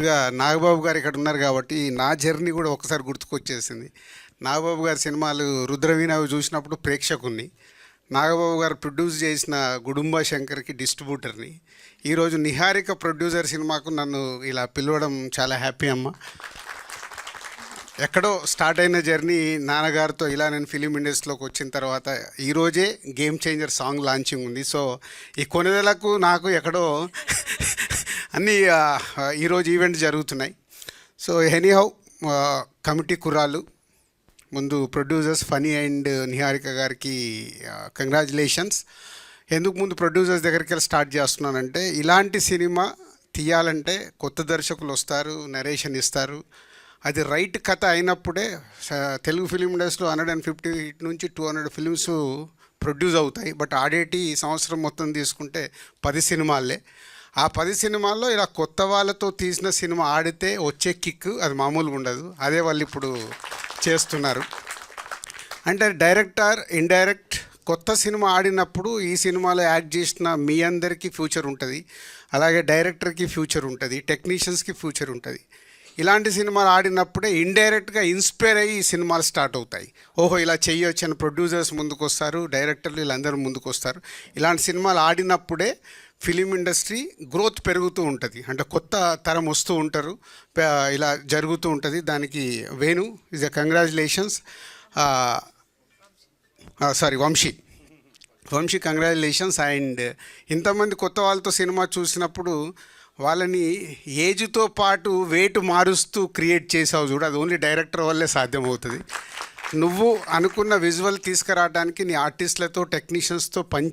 ముందుగా నాగబాబు గారు ఇక్కడ ఉన్నారు కాబట్టి నా జర్నీ కూడా ఒకసారి గుర్తుకొచ్చేసింది. నాగబాబు గారి సినిమాలు రుద్రవీణ అవి చూసినప్పుడు ప్రేక్షకుణ్ణి, నాగబాబు గారు ప్రొడ్యూస్ చేసిన గుడుంబ శంకర్కి డిస్ట్రిబ్యూటర్ని. ఈరోజు నిహారిక ప్రొడ్యూసర్ సినిమాకు నన్ను ఇలా పిలవడం చాలా హ్యాపీ అమ్మ. ఎక్కడో స్టార్ట్ అయిన జర్నీ నాన్నగారితో ఇలా నేను ఫిలిం ఇండస్ట్రీలోకి వచ్చిన తర్వాత ఈరోజే గేమ్ చేంజర్ సాంగ్ లాంచింగ్ ఉంది. సో ఈ కొనుదలకు నాకు ఎక్కడో అన్నీ ఈరోజు ఈవెంట్ జరుగుతున్నాయి. సో ఎనీహౌ కమిటీ కుర్రాళ్ళు ముందు ప్రొడ్యూసర్స్ ఫనీ అండ్ నిహారిక గారికి కంగ్రాచులేషన్స్. ఎందుకు ముందు ప్రొడ్యూసర్స్ దగ్గరికి వెళ్ళి స్టార్ట్ చేస్తున్నానంటే, ఇలాంటి సినిమా తీయాలంటే కొత్త దర్శకులు వస్తారు, నరేషన్ ఇస్తారు. అది రైట్ కథ అయినప్పుడే తెలుగు ఫిలిం ఇండస్ట్రీలో 150 నుంచి 200 ఫిలిమ్స్ ప్రొడ్యూస్ అవుతాయి. బట్ ఆడేటి సంవత్సరం మొత్తం తీసుకుంటే 10 సినిమాలే. ఆ 10 సినిమాల్లో ఇలా కొత్త వాళ్ళతో తీసిన సినిమా ఆడితే వచ్చే కిక్ అది మామూలుగా ఉండదు. అదే వాళ్ళు ఇప్పుడు చేస్తున్నారు. అంటే డైరెక్టర్ ఇండైరెక్ట్ కొత్త సినిమా ఆడినప్పుడు ఈ సినిమాలో యాక్ట్ చేసిన మీ అందరికీ ఫ్యూచర్ ఉంటుంది, అలాగే డైరెక్టర్కి ఫ్యూచర్ ఉంటుంది, టెక్నీషియన్స్కి ఫ్యూచర్ ఉంటుంది. ఇలాంటి సినిమాలు ఆడినప్పుడే ఇండైరెక్ట్గా ఇన్స్పైర్ అయ్యి ఈ సినిమాలు స్టార్ట్ అవుతాయి. ఓహో ఇలా చెయ్యొచ్చు అని ప్రొడ్యూసర్స్ ముందుకు వస్తారు, డైరెక్టర్లు వీళ్ళందరూ ముందుకు వస్తారు. ఇలాంటి సినిమాలు ఆడినప్పుడే ఫిలిం ఇండస్ట్రీ గ్రోత్ పెరుగుతూ ఉంటుంది, అంటే కొత్త తరం వస్తూ ఉంటారు, ఇలా జరుగుతూ ఉంటుంది. దానికి Venu is a congratulations. Vamshi congratulations. And ఇంతమంది కొత్త వాళ్ళతో సినిమా చూసినప్పుడు వాళ్ళని ఏజ్తో పాటు వెయిట్ మారుస్తూ క్రియేట్ చేసావు చూడు, అది ఓన్లీ డైరెక్టర్ వల్లే సాధ్యమవుతుంది. నువ్వు అనుకున్న విజువల్ తీసుకురావడానికి నీ ఆర్టిస్టులతో టెక్నీషియన్స్తో పని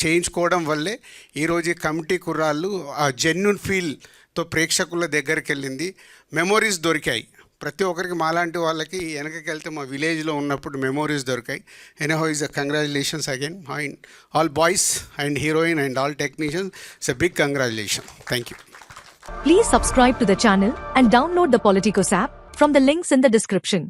చేయించుకోవడం వల్లే ఈరోజు ఈ కమిటీ కుర్రాళ్ళు ఆ జెన్యున్ ఫీల్తో ప్రేక్షకుల దగ్గరికి వెళ్ళింది. మెమొరీస్ దొరికాయి ప్రతి ఒక్కరికి. మాలాంటి వాళ్ళకి వెనకకి వెళ్తే మా విలేజ్లో ఉన్నప్పుడు మెమోరీస్ దొరికాయి. Anyhow is a congratulations again and all boys and heroine and all technicians. It's a big congratulation. Thank you. Please subscribe to the channel and download the Politicos app from the links in the description.